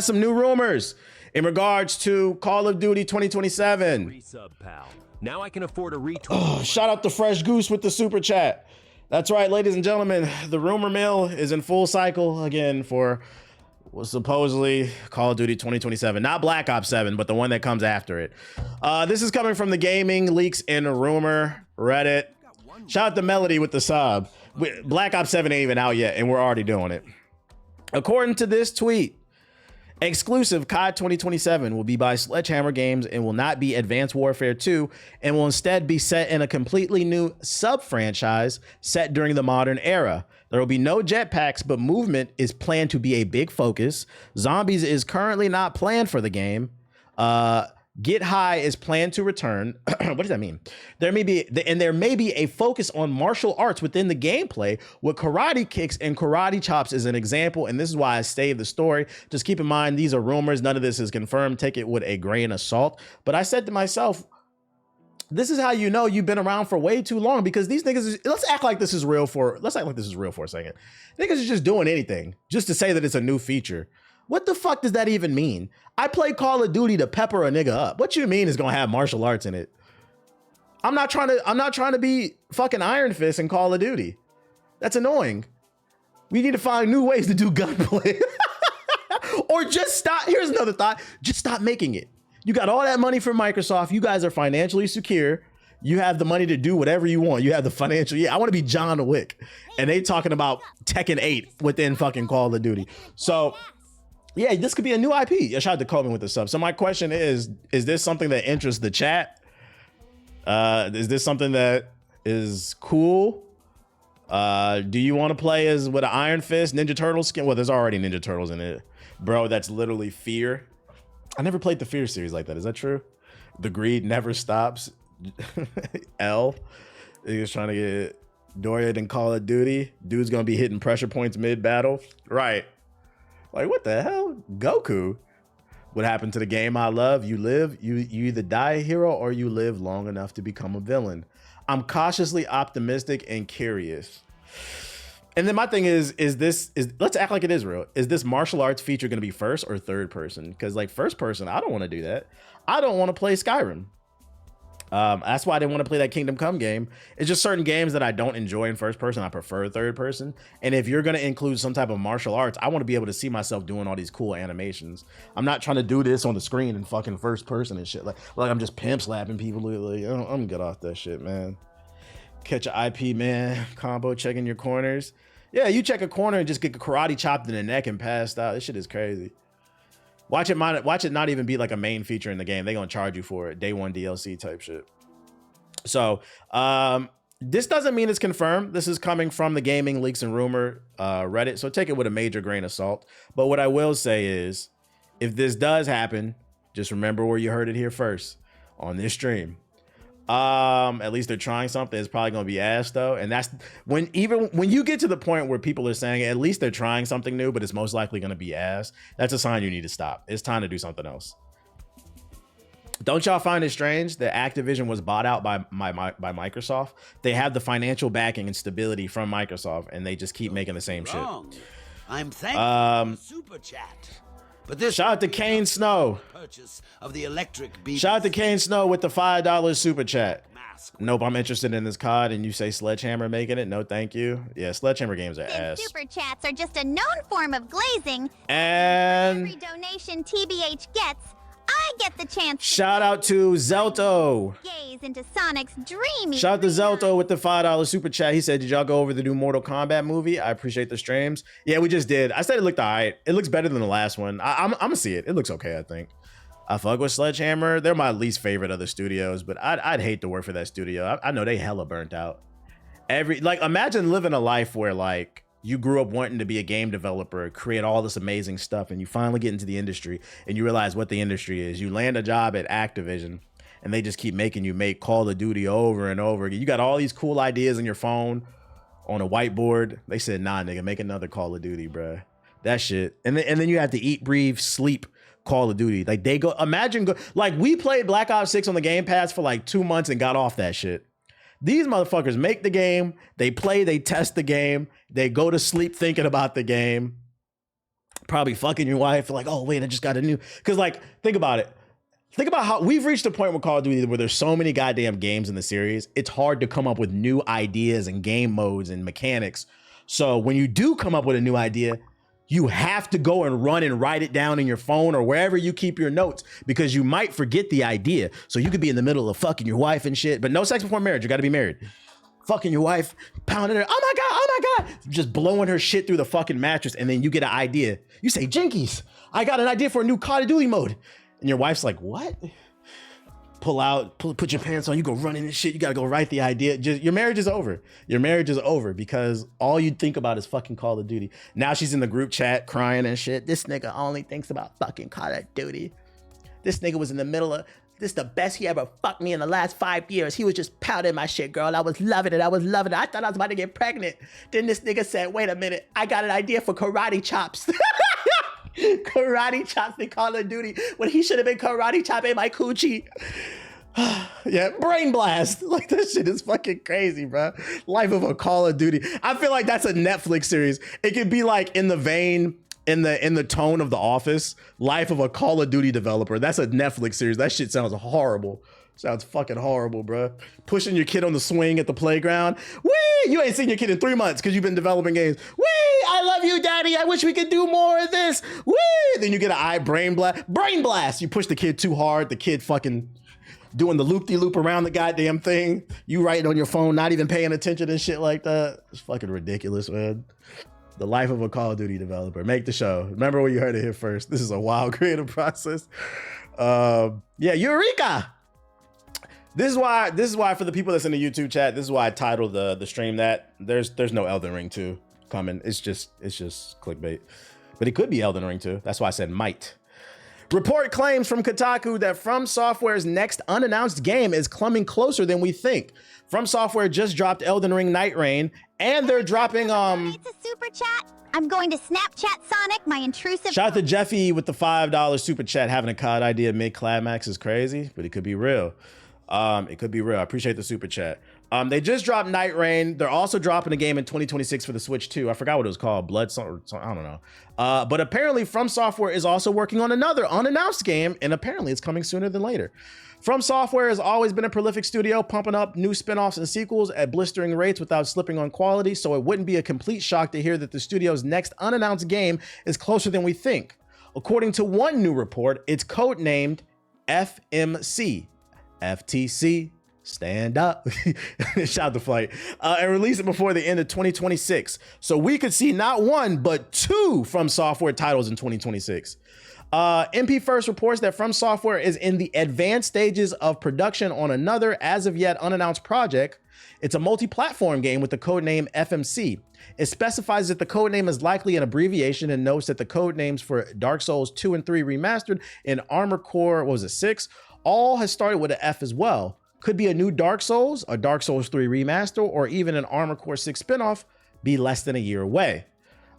some new rumors in regards to Call of Duty 2027. Resub, pal. Now I can afford a retweet. Oh, shout out to Fresh Goose with the super chat. That's right, ladies and gentlemen. The rumor mill is in full cycle again for supposedly Call of Duty 2027. Not Black Ops 7, but the one that comes after it. This is coming from the Gaming Leaks and Rumor Reddit. Shout out to Melody with the sub. Black Ops 7 ain't even out yet, and we're already doing it. According to this tweet, exclusive COD 2027 will be by Sledgehammer Games and will not be Advanced Warfare 2 and will instead be set in a completely new sub-franchise set during the modern era. There will be no jetpacks, but movement is planned to be a big focus. Zombies is currently not planned for the game. Get High is planned to return. What does that mean? There may be a focus on martial arts within the gameplay with karate kicks and karate chops as an example. And this is why I saved the story. Just keep in mind, these are rumors. None of this is confirmed. Take it with a grain of salt. But I said to myself, this is how you know you've been around for way too long, because these niggas, let's act like this is real for a second. Niggas are just doing anything just to say that it's a new feature. What the fuck does that even mean? I play Call of Duty to pepper a nigga up. What you mean is gonna have martial arts in it? I'm not trying to be fucking Iron Fist in Call of Duty. That's annoying. We need to find new ways to do gunplay. Or just stop. Here's another thought. Just stop making it. You got all that money from Microsoft. You guys are financially secure. You have the money to do whatever you want. You have the financial. Yeah, I want to be John Wick. And they talking about Tekken 8 within fucking Call of Duty. So yeah, this could be a new IP. Shout out to Coleman with the sub. So my question is this something that interests the chat? Is this something that is cool? Do you want to play as with an Iron Fist Ninja Turtle skin? Well, there's already Ninja Turtles in it. Bro, that's literally Fear. I never played the Fear series like that. Is that true? The Greed Never Stops. L. He was trying to get Dorian in Call of Duty. Dude's going to be hitting pressure points mid-battle. Right. Like, what the hell? Goku? What happened to the game I love? You live, you either die a hero or you live long enough to become a villain. I'm cautiously optimistic and curious. And then my thing is let's act like it is real. Is this martial arts feature going to be first or third person? Because like first person, I don't want to do that. I don't want to play Skyrim. That's why I didn't want to play that Kingdom Come game. It's just certain games that I don't enjoy in first person. I prefer third person. And if you're going to include some type of martial arts, I want to be able to see myself doing all these cool animations. I'm not trying to do this on the screen in fucking first person and shit. Like I'm just pimp slapping people. Like, I'm gonna get off that shit, man. Catch an IP, man. Combo checking your corners. Yeah, you check a corner and just get karate chopped in the neck and passed out. This shit is crazy. Watch it not even be like a main feature in the game. They're gonna charge you for it. Day one DLC type shit. So this doesn't mean it's confirmed. This is coming from the Gaming Leaks and Rumor Reddit. So take it with a major grain of salt. But what I will say is, if this does happen, just remember where you heard it here first on this stream. At least they're trying something. It's probably gonna be ass though, and that's when you get to the point where people are saying at least they're trying something new, but it's most likely gonna be ass. That's a sign you need to stop. It's time to do something else. Don't y'all find it strange that Activision was bought out by Microsoft? They have the financial backing and stability from Microsoft, and they just keep making the same shit. I'm thankful for super chat. But this shout out to Kane Snow. Purchase of the electric beat. Shout out to Kane Snow with the $5 super chat. Nope, I'm interested in this COD, and you say Sledgehammer making it. No, thank you. Yeah, Sledgehammer games are ass. Super chats are just a known form of glazing. And every donation TBH gets, I get the chance. Shout out to Zelto. Gaze into Sonic's dreamy. Shout out to Zelto with the $5 super chat. He said, "Did y'all go over the new Mortal Kombat movie? I appreciate the streams." Yeah, we just did. I said it looked alright. It looks better than the last one. I'm gonna see it. It looks okay, I think. I fuck with Sledgehammer. They're my least favorite of the studios, but I'd hate to work for that studio. I know they hella burnt out. Imagine living a life where like you grew up wanting to be a game developer, create all this amazing stuff, and you finally get into the industry and you realize what the industry is. You land a job at Activision and they just keep making you make Call of Duty over and over again. You got all these cool ideas on your phone, on a whiteboard. They said, nah, nigga, make another Call of Duty, bruh. That shit. And then you have to eat, breathe, sleep Call of Duty. Like like we played Black Ops 6 on the Game Pass for like 2 months and got off that shit. These motherfuckers make the game, they play, they test the game, they go to sleep thinking about the game. probably fucking your wife. Like, oh wait, I just got a new. Because like, think about it. Think about how we've reached a point with Call of Duty where there's so many goddamn games in the series. It's hard to come up with new ideas and game modes and mechanics. So when you do come up with a new idea, you have to go and run and write it down in your phone or wherever you keep your notes, because you might forget the idea. So you could be in the middle of fucking your wife and shit, but no sex before marriage. You got to be married. Fucking your wife, pounding her. Oh my God. Just blowing her shit through the fucking mattress. And then you get an idea. You say, Jinkies, I got an idea for a new Call of Duty mode. And your wife's like, what? Put your pants on, you go running and shit. You gotta go write the idea. Your marriage is over. Your marriage is over because all you think about is fucking Call of Duty. Now she's in the group chat crying and shit. This nigga only thinks about fucking Call of Duty. This nigga was in the middle of, this is the best he ever fucked me in the last 5 years. He was just pounding my shit, girl. I was loving it. I thought I was about to get pregnant. Then this nigga said, wait a minute, I got an idea for karate chops. Karate chops in Call of Duty when he should have been karate chopping my coochie. Yeah, brain blast. Like, this shit is fucking crazy, bro. Life of a Call of Duty. I feel like that's a Netflix series. It could be like in the vein, in the tone of The Office. Life of a Call of Duty developer. That's a Netflix series. That shit sounds horrible. Sounds fucking horrible, bro. Pushing your kid on the swing at the playground. Wee! You ain't seen your kid in 3 months because you've been developing games. Wee! I love you, daddy. I wish we could do more of this. Wee! Then you get an brain blast. Brain blast! You push the kid too hard. The kid fucking doing the loop-de-loop around the goddamn thing. You writing on your phone, not even paying attention and shit like that. It's fucking ridiculous, man. The life of a Call of Duty developer. Make the show. Remember when you heard it here first. This is a wild creative process. Yeah, Eureka! This is why for the people that's in the YouTube chat, this is why I titled the stream that. There's no Elden Ring 2 coming. It's just clickbait. But it could be Elden Ring 2. That's why I said might. Report claims from Kotaku that From Software's next unannounced game is coming closer than we think. From Software just dropped Elden Ring Night Rain, and they're dropping It's a super chat. I'm going to Snapchat Sonic, my intrusive. Shout out to Jeffy with the $5 super chat. Having a COD idea mid-climax is crazy, but it could be real. It could be real. I appreciate the super chat. They just dropped Night Rain. They're also dropping a game in 2026 for the Switch too. I forgot what it was called. Blood something, I don't know. But apparently From Software is also working on another unannounced game, and apparently it's coming sooner than later. From Software has always been a prolific studio, pumping up new spin-offs and sequels at blistering rates without slipping on quality, so it wouldn't be a complete shock to hear that the studio's next unannounced game is closer than we think. According to one new report, it's codenamed FMC. FTC, stand up. Shout the fight. And release it before the end of 2026. So we could see not one, but two From Software titles in 2026. MP First reports that From Software is in the advanced stages of production on another as of yet unannounced project. It's a multi-platform game with the codename FMC. It specifies that the codename is likely an abbreviation and notes that the codenames for Dark Souls 2 and 3 Remastered and Armored Core, 6, all has started with an F as well. Could be a new Dark Souls, a Dark Souls 3 remaster, or even an Armored Core 6 spinoff, be less than a year away.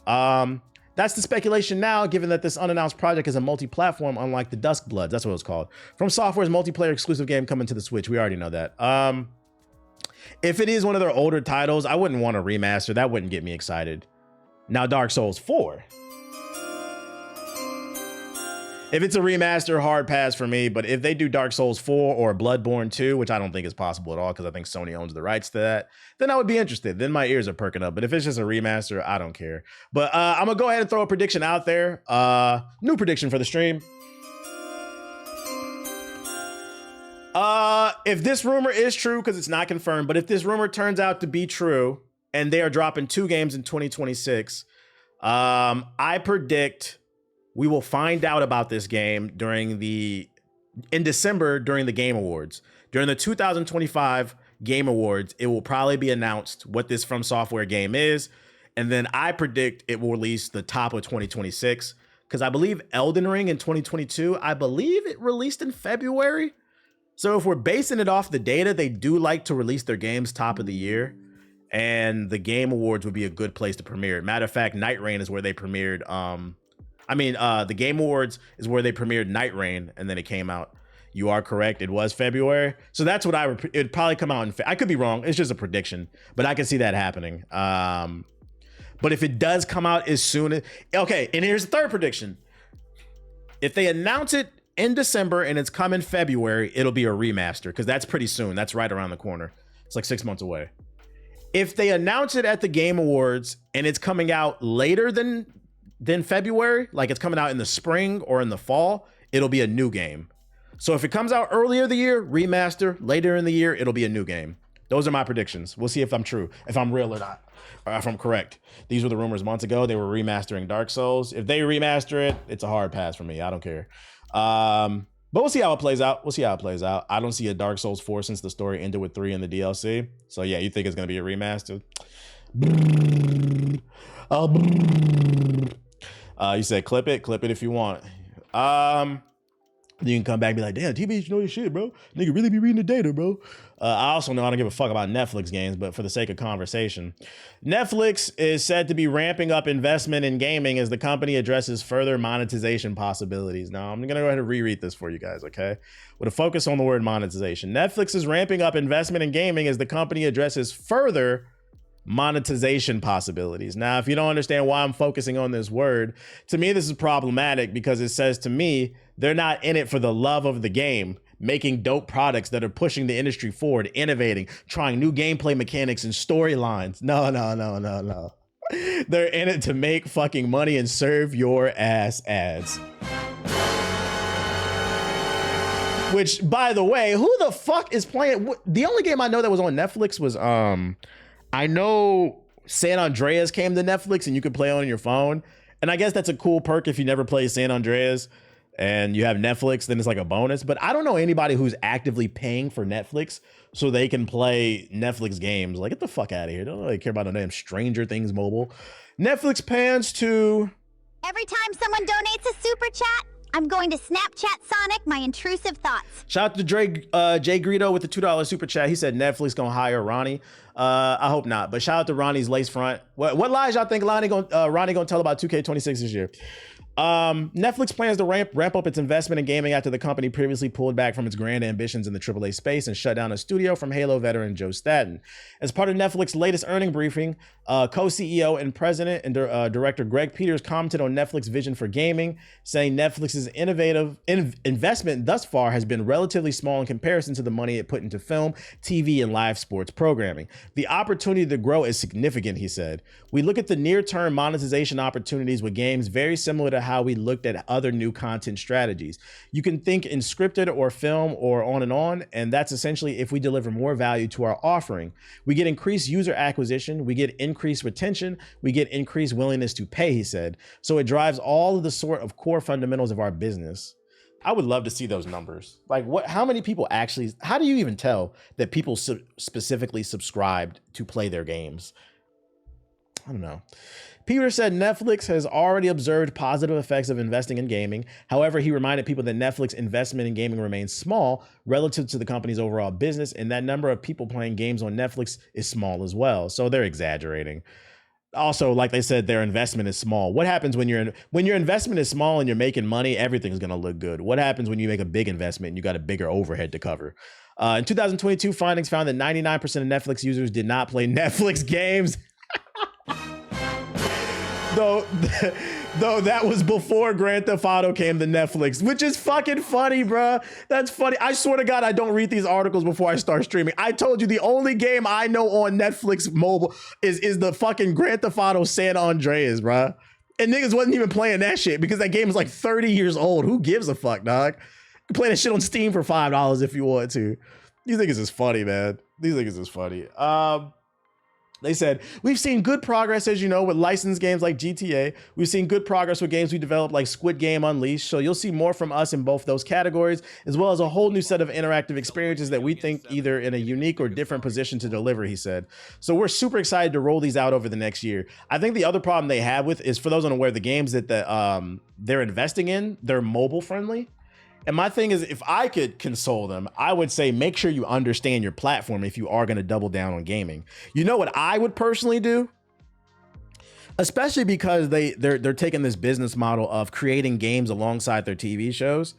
That's the speculation now, given that this unannounced project is a multi-platform, unlike the Duskbloods. That's what it was called. From Software's multiplayer exclusive game coming to the Switch. We already know that. If it is one of their older titles, I wouldn't want a remaster. That wouldn't get me excited. Now, Dark Souls 4. If it's a remaster, hard pass for me. But if they do Dark Souls 4 or Bloodborne 2, which I don't think is possible at all because I think Sony owns the rights to that, then I would be interested. Then my ears are perking up. But if it's just a remaster, I don't care. But I'm going to go ahead and throw a prediction out there. New prediction for the stream. If this rumor is true, because it's not confirmed, but if this rumor turns out to be true and they are dropping 2 games in 2026, I predict we will find out about this game in December during the Game Awards. During the 2025 Game Awards, it will probably be announced what this From Software game is. And then I predict it will release the top of 2026. Because I believe Elden Ring in 2022, I believe it released in February. So if we're basing it off the data, they do like to release their games top of the year. And the Game Awards would be a good place to premiere it. Matter of fact, Night Rain is where they premiered... the Game Awards is where they premiered Night Rain, and then it came out. You are correct. It was February. So that's what it'd probably come out I could be wrong. It's just a prediction, but I can see that happening. But if it does come out as soon as, okay, and here's the third prediction. If they announce it in December and it's come in February, it'll be a remaster because that's pretty soon. That's right around the corner. It's like 6 months away. If they announce it at the Game Awards and it's coming out later than February, like it's coming out in the spring or in the fall, it'll be a new game. So if it comes out earlier the year, remaster. Later in the year, it'll be a new game. Those are my predictions. We'll see if I'm true, if I'm real or not, or if I'm correct. These were the rumors months ago. They were remastering Dark Souls. If they remaster it, it's a hard pass for me. I don't care. But we'll see how it plays out. We'll see how it plays out. I don't see a Dark Souls 4 since the story ended with 3 in the DLC. So yeah, you think it's going to be a remaster? You said clip it if you want. You can come back and be like, damn, TBH, you know your shit, bro. Nigga really be reading the data, bro. I also know I don't give a fuck about Netflix games, but for the sake of conversation, Netflix is said to be ramping up investment in gaming as the company addresses further monetization possibilities. Now, I'm going to go ahead and reread this for you guys, okay? With a focus on the word monetization. Netflix is ramping up investment in gaming as the company addresses further monetization possibilities. Now, if you don't understand why I'm focusing on this word, to me, this is problematic because it says to me, they're not in it for the love of the game, making dope products that are pushing the industry forward, innovating, trying new gameplay mechanics and storylines. No. They're in it to make fucking money and serve your ass ads. Which, by the way, who the fuck is playing? The only game I know that was on Netflix was, I know San Andreas came to Netflix and you could play on your phone. And I guess that's a cool perk if you never play San Andreas and you have Netflix, then it's like a bonus. But I don't know anybody who's actively paying for Netflix so they can play Netflix games. Like, get the fuck out of here. Don't really care about no damn Stranger Things mobile. Netflix pans to... Every time someone donates a super chat, I'm going to Snapchat Sonic my intrusive thoughts. Shout out to Jay Greedo with the $2 super chat. He said Netflix gonna hire Ronnie. I hope not, but shout out to Ronnie's lace front. What lies y'all think Ronnie gonna tell about 2K26 this year? Netflix plans to ramp up its investment in gaming after the company previously pulled back from its grand ambitions in the AAA space and shut down a studio from Halo veteran Joe Staten. As part of Netflix's latest earning briefing, co-CEO and president and director Greg Peters commented on Netflix's vision for gaming, saying Netflix's innovative investment thus far has been relatively small in comparison to the money it put into film, TV, and live sports programming. The opportunity to grow is significant, he said. We look at the near-term monetization opportunities with games very similar to how we looked at other new content strategies. You can think in scripted or film or on, and that's essentially if we deliver more value to our offering. We get increased user acquisition, we get increased retention, we get increased willingness to pay, he said. So it drives all of the sort of core fundamentals of our business. I would love to see those numbers. Like, how many people actually, how do you even tell that people specifically subscribed to play their games? I don't know. Peter said Netflix has already observed positive effects of investing in gaming. However, he reminded people that Netflix investment in gaming remains small relative to the company's overall business, and that number of people playing games on Netflix is small as well. So they're exaggerating. Also, like they said, their investment is small. What happens when your investment is small and you're making money? Everything's going to look good. What happens when you make a big investment and you got a bigger overhead to cover? In 2022, findings found that 99% of Netflix users did not play Netflix games. Though that was before Grand Theft Auto came to Netflix, which is fucking funny, bruh. That's funny. I swear to God, I don't read these articles before I start streaming. I told you the only game I know on Netflix mobile is the fucking Grand Theft Auto San Andreas, bruh. And niggas wasn't even playing that shit because that game is like 30 years old. Who gives a fuck, dog? You can play that shit on Steam for $5 if you want to. These niggas is funny, man. These niggas is funny. They said, we've seen good progress, as you know, with licensed games like GTA. We've seen good progress with games we developed like Squid Game Unleashed. So you'll see more from us in both those categories, as well as a whole new set of interactive experiences that we think either in a unique or different position to deliver, he said. So we're super excited to roll these out over the next year. I think the other problem they have with is, for those unaware, the games that they're investing in, they're mobile friendly. And my thing is, if I could console them, I would say make sure you understand your platform if you are going to double down on gaming. You know what I would personally do? Especially because they're taking this business model of creating games alongside their TV shows.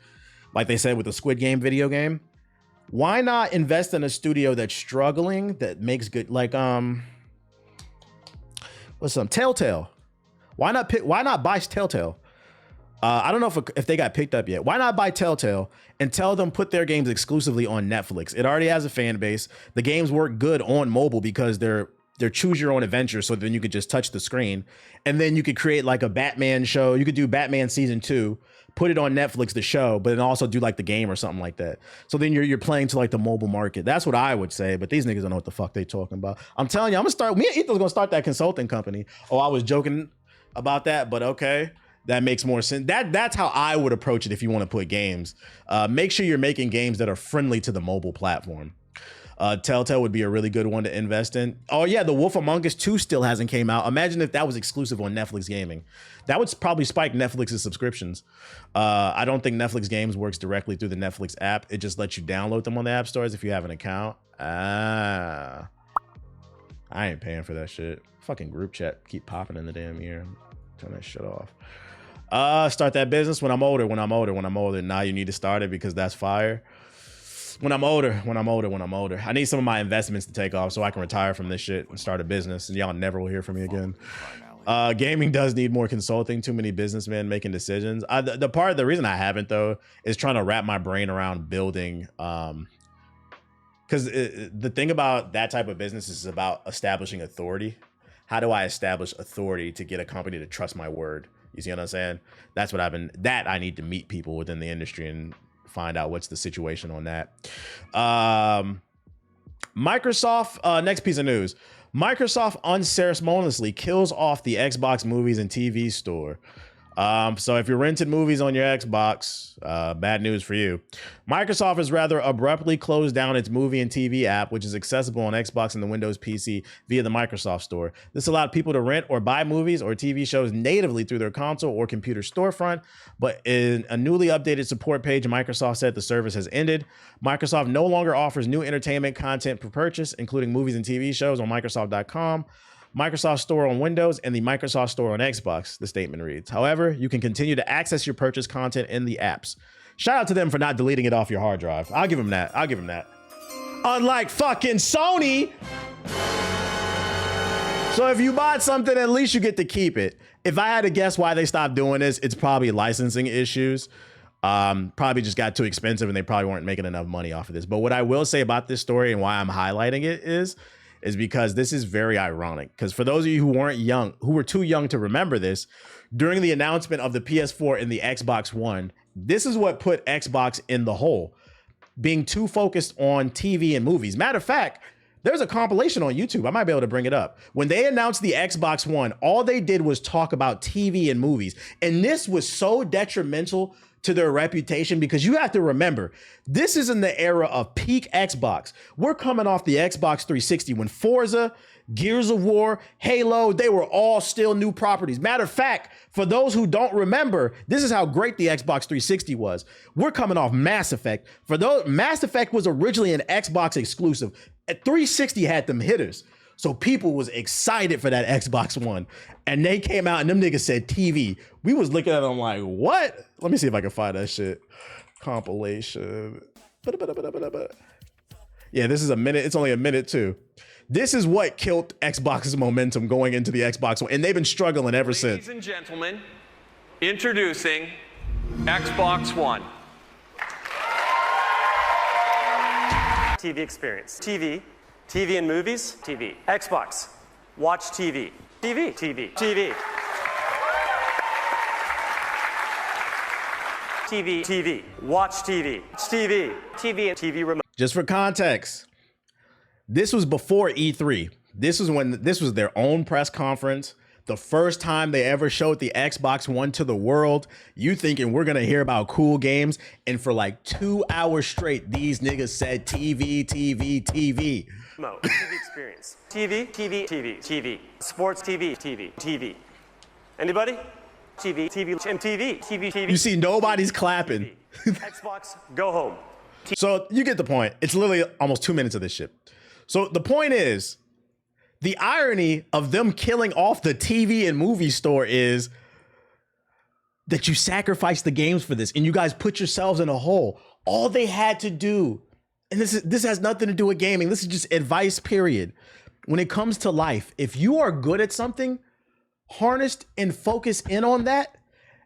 Like they said with the Squid Game video game. Why not invest in a studio that's struggling, that makes good, like what's some Telltale? Why not buy Telltale? I don't know if they got picked up yet. Why not buy Telltale and tell them put their games exclusively on Netflix? It already has a fan base. The games work good on mobile because they're choose your own adventure. So then you could just touch the screen, and then you could create like a Batman show. You could do Batman season 2, put it on Netflix, the show, but then also do like the game or something like that. So then you're playing to like the mobile market. That's what I would say. But these niggas don't know what the fuck they talking about. I'm telling you, me and Ethan's gonna start that consulting company. Oh, I was joking about that, but okay. That makes more sense. That's how I would approach it if you want to put games. Make sure you're making games that are friendly to the mobile platform. Telltale would be a really good one to invest in. Oh yeah, The Wolf Among Us 2 still hasn't came out. Imagine if that was exclusive on Netflix Gaming. That would probably spike Netflix's subscriptions. I don't think Netflix Games works directly through the Netflix app. It just lets you download them on the app stores if you have an account. I ain't paying for that shit. Fucking group chat keep popping in the damn ear. Turn that shit off. Start that business when I'm older. Now you need to start it because that's fire. When I'm older. I need some of my investments to take off so I can retire from this shit and start a business, and y'all never will hear from me again. Gaming does need more consulting. Too many businessmen making decisions. The reason I haven't though is trying to wrap my brain around building. Because the thing about that type of business is about establishing authority. How do I establish authority to get a company to trust my word? You see what I'm saying? That's what I need to meet people within the industry and find out what's the situation on that. Microsoft, next piece of news. Microsoft unceremoniously kills off the Xbox movies and TV store. So if you're renting movies on your Xbox, bad news for you. Microsoft has rather abruptly closed down its movie and TV app, which is accessible on Xbox and the Windows PC via the Microsoft Store. This allowed people to rent or buy movies or TV shows natively through their console or computer storefront, but in a newly updated support page, Microsoft said the service has ended. Microsoft no longer offers new entertainment content for purchase, including movies and TV shows on Microsoft.com. Microsoft Store on Windows and the Microsoft Store on Xbox, the statement reads. However, you can continue to access your purchase content in the apps. Shout out to them for not deleting it off your hard drive. I'll give them that. Unlike fucking Sony. So if you bought something, at least you get to keep it. If I had to guess why they stopped doing this, it's probably licensing issues. Probably just got too expensive and they probably weren't making enough money off of this. But what I will say about this story and why I'm highlighting it is because this is very ironic. Because for those of you who were too young to remember this, during the announcement of the PS4 and the Xbox One, this is what put Xbox in the hole, being too focused on TV and movies. Matter of fact, there's a compilation on YouTube. I might be able to bring it up. When they announced the Xbox One, all they did was talk about TV and movies. And this was so detrimental to their reputation, because you have to remember, this is in the era of peak Xbox. We're coming off the Xbox 360 when Forza, Gears of War, Halo, they were all still new properties. Matter of fact, for those who don't remember, this is how great the Xbox 360 was. We're coming off Mass Effect. Mass Effect was originally an Xbox exclusive. 360 had them hitters. So people was excited for that Xbox One. And they came out and them niggas said TV. We was looking at them like, what? Let me see if I can find that shit. Compilation. Yeah, this is a minute. It's only a minute too. This is what killed Xbox's momentum going into the Xbox One. And they've been struggling ever since. Ladies and gentlemen, introducing Xbox One. TV experience. TV and movies. TV. Xbox. Watch TV. TV. TV. TV. TV. TV. Watch TV. TV. TV and TV remote. Just for context, this was before E3. This was their own press conference. The first time they ever showed the Xbox One to the world. You thinking we're gonna hear about cool games, and for like 2 hours straight, these niggas said TV, TV, TV. TV experience. TV, TV, TV, TV. Sports TV, TV, TV. Anybody? TV, TV, MTV, TV, TV. You see, nobody's clapping. Xbox, go home. So you get the point. It's literally almost 2 minutes of this shit. So the point is, the irony of them killing off the TV and movie store is that you sacrifice the games for this and you guys put yourselves in a hole. All they had to do, and this has nothing to do with gaming. This is just advice, period. When it comes to life, if you are good at something, harnessed and focus in on that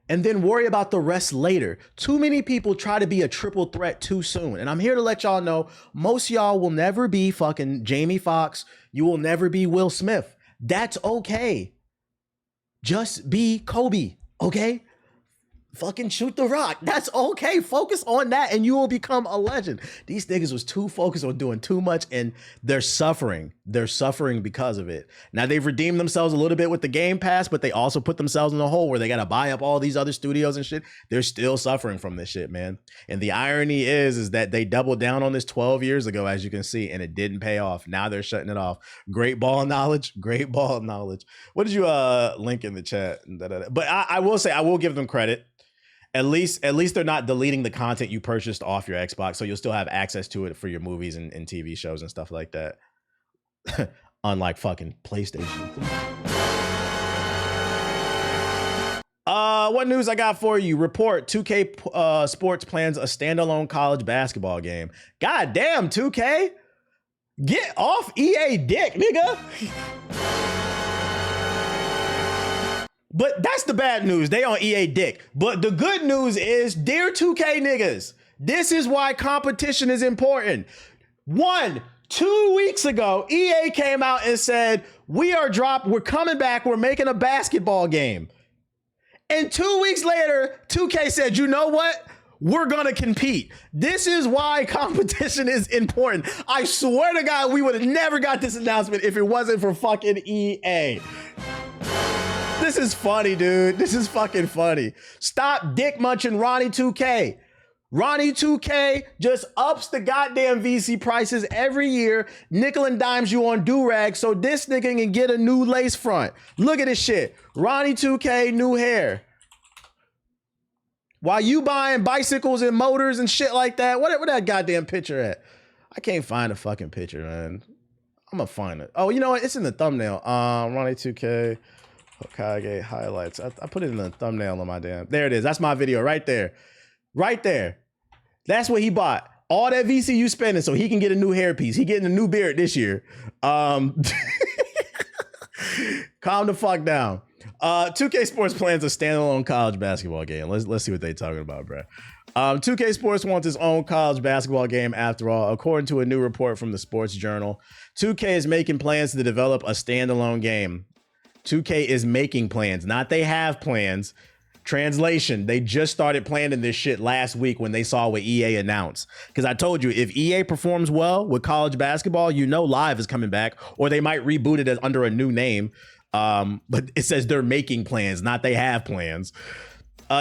and then worry about the rest later. Too many people try to be a triple threat too soon. And I'm here to let y'all know, most of y'all will never be fucking Jamie Foxx. You will never be Will Smith. That's okay. Just be Kobe, okay? Fucking shoot the rock. That's okay. Focus on that and you will become a legend. These niggas was too focused on doing too much and they're suffering. They're suffering because of it. Now they've redeemed themselves a little bit with the Game Pass, but they also put themselves in a hole where they got to buy up all these other studios and shit. They're still suffering from this shit, man. And the irony is that they doubled down on this 12 years ago, as you can see, and it didn't pay off. Now they're shutting it off. Great ball knowledge. Great ball knowledge. What did you link in the chat? But I will say, I will give them credit. At least they're not deleting the content you purchased off your Xbox, so you'll still have access to it for your movies and TV shows and stuff like that. Unlike fucking PlayStation. What news I got for you? Report 2K Sports plans a standalone college basketball game. God damn, 2K. Get off EA dick, nigga. But that's the bad news. They on EA dick. But the good news is, dear 2K niggas, this is why competition is important. 2 weeks ago, EA came out and said, we're coming back, we're making a basketball game. And 2 weeks later, 2K said, you know what? We're gonna compete. This is why competition is important. I swear to God, we would have never got this announcement if it wasn't for fucking EA. This is funny, dude. This is fucking funny. Stop dick munching Ronnie 2K. Ronnie 2K just ups the goddamn VC prices every year, nickel and dimes you on do-rag so this nigga can get a new lace front. Look at this shit. Ronnie 2K, new hair. While you buying bicycles and motors and shit like that, where that goddamn picture at? I can't find a fucking picture, man. I'm gonna find it. Oh, you know what? It's in the thumbnail. Ronnie 2K. Hokage highlights. I put it in the thumbnail on my damn. There it is. That's my video right there. Right there. That's what he bought. All that VCU spending so he can get a new hairpiece. He getting a new beard this year. Calm the fuck down. 2K Sports plans a standalone college basketball game. Let's see what they talking about, bro. 2K Sports wants its own college basketball game after all. According to a new report from the Sports Journal, 2K is making plans to develop a standalone game. 2K is making plans, not they have plans. Translation, they just started planning this shit last week when they saw what EA announced. Because I told you, if EA performs well with college basketball, you know Live is coming back, or they might reboot it as under a new name. But it says they're making plans, not they have plans.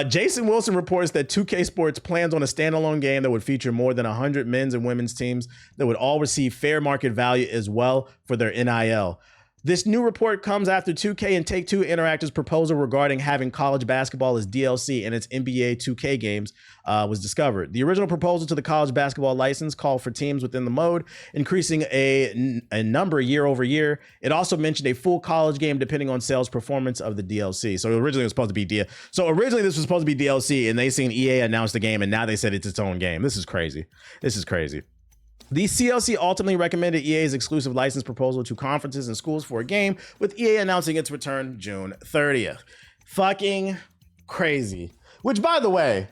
Jason Wilson reports that 2K Sports plans on a standalone game that would feature more than 100 men's and women's teams that would all receive fair market value as well for their NIL. This new report comes after 2K and Take-Two Interactive's proposal regarding having college basketball as DLC in its NBA 2K games was discovered. The original proposal to the college basketball license called for teams within the mode, increasing a number year over year. It also mentioned a full college game depending on sales performance of the DLC. So originally it was supposed to be originally this was supposed to be DLC, and they seen EA announce the game, and now they said it's its own game. This is crazy. This is crazy. The CLC ultimately recommended EA's exclusive license proposal to conferences and schools for a game, with EA announcing its return June 30th. Fucking crazy. Which, by the way,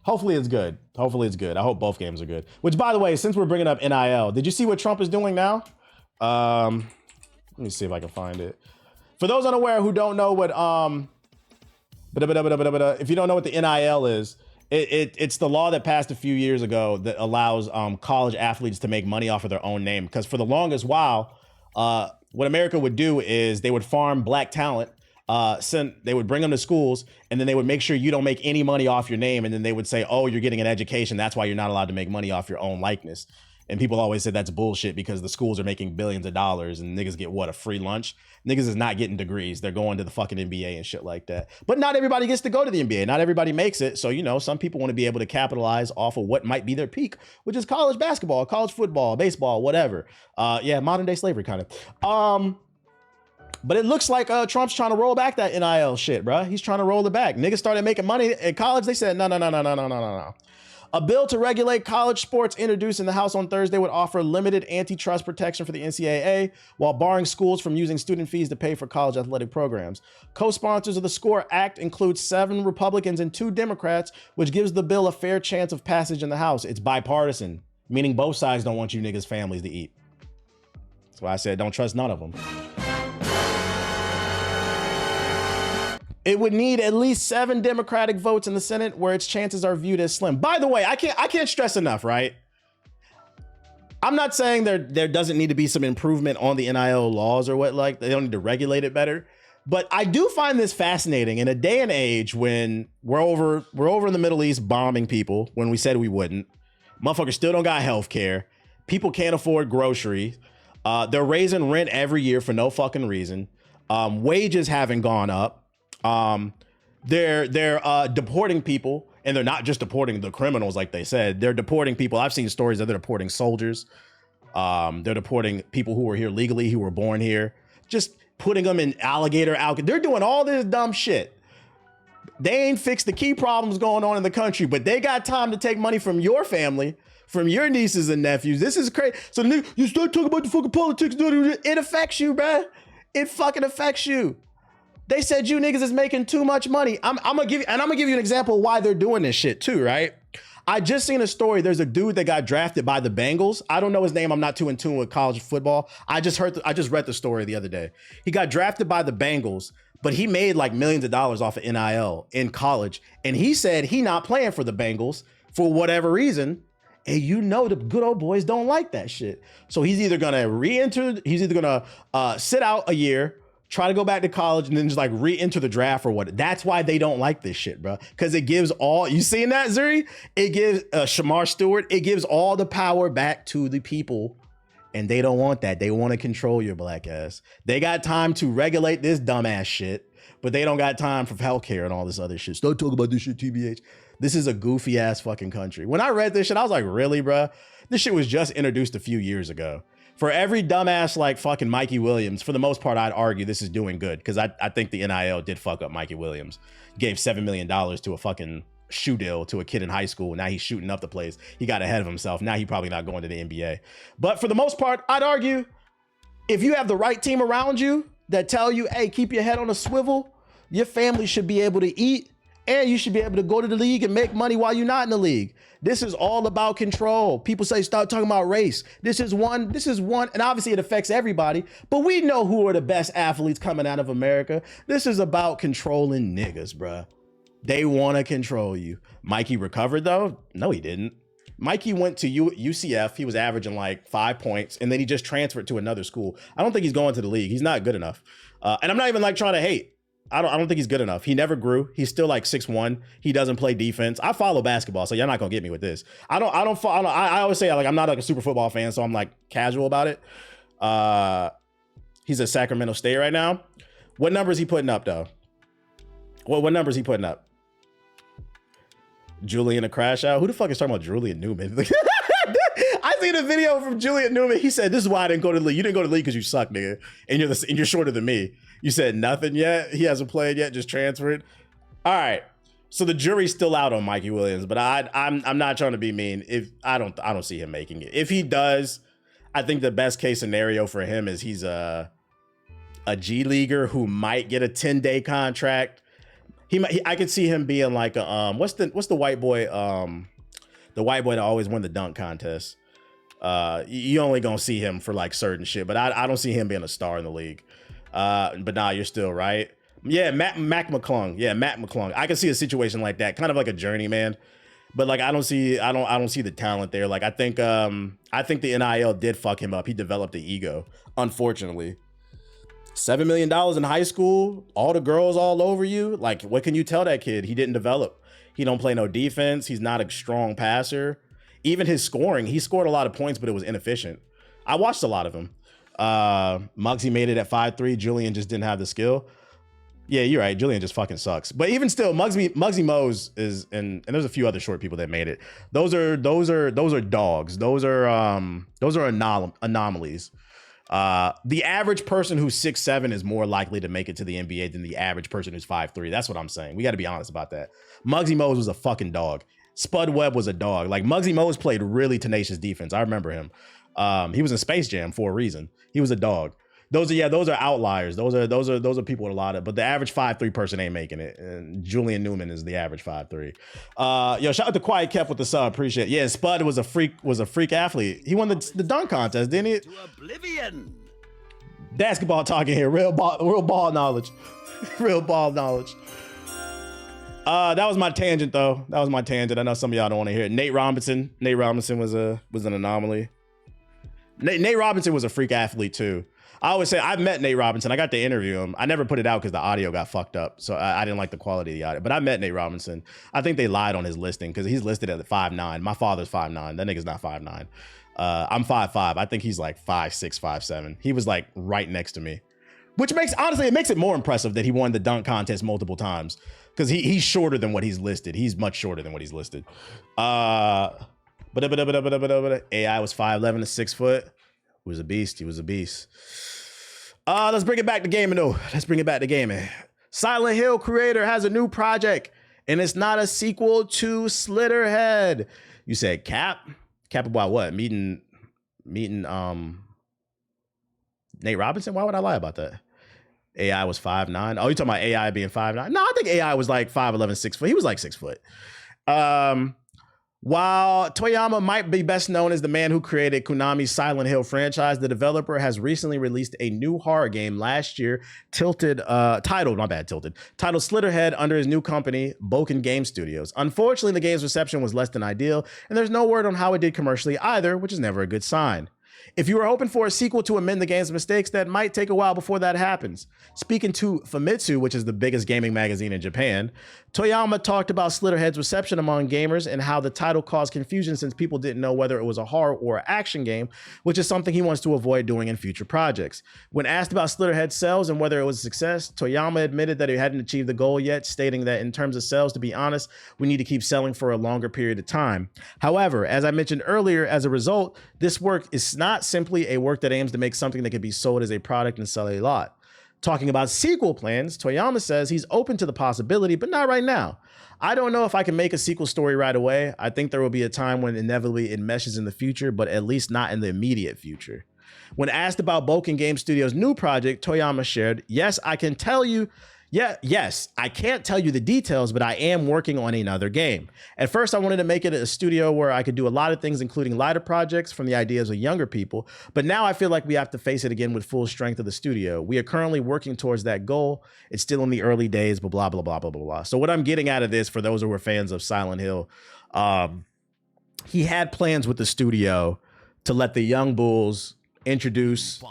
hopefully it's good. Hopefully it's good. I hope both games are good. Which, by the way, since we're bringing up NIL, did you see what Trump is doing now? Let me see if I can find it. For those unaware who don't know what, if you don't know what the NIL is, it's the law that passed a few years ago that allows college athletes to make money off of their own name. Because for the longest while, what America would do is they would farm black talent. They would bring them to schools, and then they would make sure you don't make any money off your name. And then they would say, oh, you're getting an education. That's why you're not allowed to make money off your own likeness. And people always said that's bullshit because the schools are making billions of dollars and niggas get what, a free lunch? Niggas is not getting degrees. They're going to the fucking NBA and shit like that. But not everybody gets to go to the NBA. Not everybody makes it. So, you know, some people want to be able to capitalize off of what might be their peak, which is college basketball, college football, baseball, whatever. Yeah, modern day slavery kind of. But it looks like Trump's trying to roll back that NIL shit, bro. He's trying to roll it back. Niggas started making money at college. They said, no. A bill to regulate college sports introduced in the House on Thursday would offer limited antitrust protection for the NCAA while barring schools from using student fees to pay for college athletic programs. Co-sponsors of the SCORE Act include 7 Republicans and 2 Democrats, which gives the bill a fair chance of passage in the House. It's bipartisan, meaning both sides don't want you niggas' families to eat. That's why I said don't trust none of them. It would need at least 7 Democratic votes in the Senate, where its chances are viewed as slim. By the way, I can't stress enough, right? I'm not saying there doesn't need to be some improvement on the NIL laws or what, like they don't need to regulate it better. But I do find this fascinating in a day and age when we're over in the Middle East bombing people when we said we wouldn't. Motherfuckers still don't got health care. People can't afford groceries. They're raising rent every year for no fucking reason. Wages haven't gone up. They're deporting people, and they're not just deporting the criminals like they said. They're deporting people. I've seen stories that they're deporting soldiers. They're deporting people who were here legally, who were born here, just putting them in alligator. They're doing all this dumb shit. They ain't fixed the key problems going on in the country, but they got time to take money from your family, from your nieces and nephews. This is crazy. So you start talking about the fucking politics. It affects you, bruh. It fucking affects you. They said you niggas is making too much money. I'm gonna give you an example of why they're doing this shit too, right? I just seen a story. There's a dude that got drafted by the Bengals. I don't know his name. I'm not too in tune with college football. I just read the story the other day. He got drafted by the Bengals, but he made like millions of dollars off of NIL in college. And he said he not playing for the Bengals for whatever reason. And you know the good old boys don't like that shit. So he's either gonna sit out a year, try to go back to college, and then just like re-enter the draft or what. That's why they don't like this shit, bro. Because it gives all, you seen that, Zuri? It gives Shamar Stewart, it gives all the power back to the people. And they don't want that. They want to control your black ass. They got time to regulate this dumbass shit, but they don't got time for healthcare and all this other shit. Start talking about this shit, TBH. This is a goofy ass fucking country. When I read this shit, I was like, really, bro? This shit was just introduced a few years ago. For every dumbass like fucking Mikey Williams, for the most part, I'd argue this is doing good because I think the NIL did fuck up Mikey Williams. Gave $7 million to a fucking shoe deal to a kid in high school. Now he's shooting up the place. He got ahead of himself. Now he probably not going to the NBA. But for the most part, I'd argue if you have the right team around you that tell you, hey, keep your head on a swivel, your family should be able to eat and you should be able to go to the league and make money while you're not in the league. This is all about control. People say, start talking about race. This is one, and obviously it affects everybody, but we know who are the best athletes coming out of America. This is about controlling niggas, bruh. They want to control you. Mikey recovered though? No, he didn't. Mikey went to UCF. He was averaging like 5 points, and then he just transferred to another school. I don't think he's going to the league. He's not good enough. And I'm not even like trying to hate. I don't think he's good enough. He never grew. He's still like 6'1". He doesn't play defense. I follow basketball, so you're not gonna get me with this. I always say like I'm not like a super football fan, so I'm like casual about it. He's at Sacramento State right now. What numbers he putting up though? What numbers he putting up? Julian a crash out. Who the fuck is talking about Julian Newman? I seen a video from Julian Newman. He said, "This is why I didn't go to the league. You didn't go to the league because you suck, nigga, and you're shorter than me." You said nothing yet. He hasn't played yet. Just transferred. All right. So the jury's still out on Mikey Williams, but I'm not trying to be mean. If I don't see him making it. If he does, I think the best case scenario for him is he's a G leaguer who might get a 10-day contract. I could see him being like a what's the white boy the white boy that always won the dunk contest. You only gonna see him for like certain shit, but I don't see him being a star in the league. But nah, you're still right. Yeah, Mac McClung. Yeah, Matt McClung. I can see a situation like that, kind of like a journeyman. But like I don't see the talent there. Like I think the NIL did fuck him up. He developed the ego, unfortunately. $7 million in high school, all the girls all over you. Like, what can you tell that kid? He didn't develop. He don't play no defense. He's not a strong passer. Even his scoring, he scored a lot of points, but it was inefficient. I watched a lot of him. Muggsy made it at 5'3". Julian just didn't have the skill. Yeah, you're right. Julian just fucking sucks. But even still, Muggsy Mose is, and there's a few other short people that made it. Those are dogs. Those are anomalies. The average person who's 6'7" is more likely to make it to the NBA than the average person who's 5'3". That's what I'm saying. We got to be honest about that. Muggsy Mose was a fucking dog. Spud Webb was a dog. Like Muggsy Mogues played really tenacious defense. I remember him. He was in Space Jam for a reason. He was a dog. Those are outliers. Those are people with a lot of, but the average 5'3" person ain't making it. And Julian Newman is the average 5'3". Yo, shout out to Quiet Kev with the sub. Appreciate it. Yeah, Spud was a freak athlete. He won the dunk contest, didn't he? To oblivion. Basketball talking here. Real ball knowledge. Real ball knowledge. That was my tangent though. That was my tangent. I know some of y'all don't want to hear it. Nate Robinson was an anomaly. Nate Robinson was a freak athlete too. I always say I've met Nate Robinson. I got to interview him. I never put it out because the audio got fucked up. So I didn't like the quality of the audio. But I met Nate Robinson. I think they lied on his listing because he's listed at 5'9". My father's 5'9". That nigga's not 5'9". I'm 5'5". I think he's like 5'6", 5'7". He was like right next to me. Which makes it more impressive that he won the dunk contest multiple times. Because he's shorter than what he's listed. He's much shorter than what he's listed. AI was 5'11" to 6 foot. He was a beast. He was a beast. Let's bring it back to gaming though. Silent Hill creator has a new project, and it's not a sequel to Slitterhead. You said Cap about what? Meeting Nate Robinson? Why would I lie about that? AI was 5'9". Oh, you talking about AI being 5'9"? No, I think AI was like 5'11", 6 foot. He was like 6 foot. While Toyama might be best known as the man who created Konami's Silent Hill franchise, the developer has recently released a new horror game last year titled Slitterhead under his new company, Boken Game Studios. Unfortunately, the game's reception was less than ideal, and there's no word on how it did commercially either, which is never a good sign. If you are hoping for a sequel to amend the game's mistakes, that might take a while before that happens. Speaking to Famitsu, which is the biggest gaming magazine in Japan, Toyama talked about Slitterhead's reception among gamers and how the title caused confusion since people didn't know whether it was a horror or action game, which is something he wants to avoid doing in future projects. When asked about Slitterhead's sales and whether it was a success, Toyama admitted that he hadn't achieved the goal yet, stating that in terms of sales, to be honest, we need to keep selling for a longer period of time. However, as I mentioned earlier, as a result, this work is not simply a work that aims to make something that can be sold as a product and sell a lot. Talking about sequel plans, Toyama says he's open to the possibility, but not right now. I don't know if I can make a sequel story right away. I think there will be a time when inevitably it meshes in the future, but at least not in the immediate future. When asked about Boken Game Studios' new project, Toyama shared, yes, I can't tell you the details, but I am working on another game. At first, I wanted to make it a studio where I could do a lot of things, including lighter projects from the ideas of younger people. But now I feel like we have to face it again with full strength of the studio. We are currently working towards that goal. It's still in the early days, but blah, blah, blah, blah, blah, blah. So what I'm getting out of this, for those who are fans of Silent Hill, he had plans with the studio to let the young bulls introduce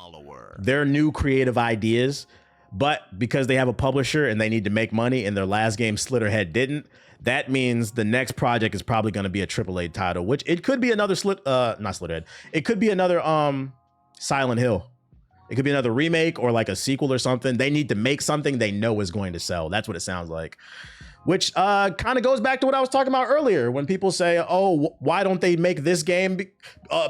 their new creative ideas. But because they have a publisher and they need to make money and their last game Slitterhead didn't, that means the next project is probably going to be a AAA title, which it could be another not Slitterhead. It could be another Silent Hill. It could be another remake or like a sequel or something. They need to make something they know is going to sell. That's what it sounds like. Which kind of goes back to what I was talking about earlier when people say, oh, why don't they make this game?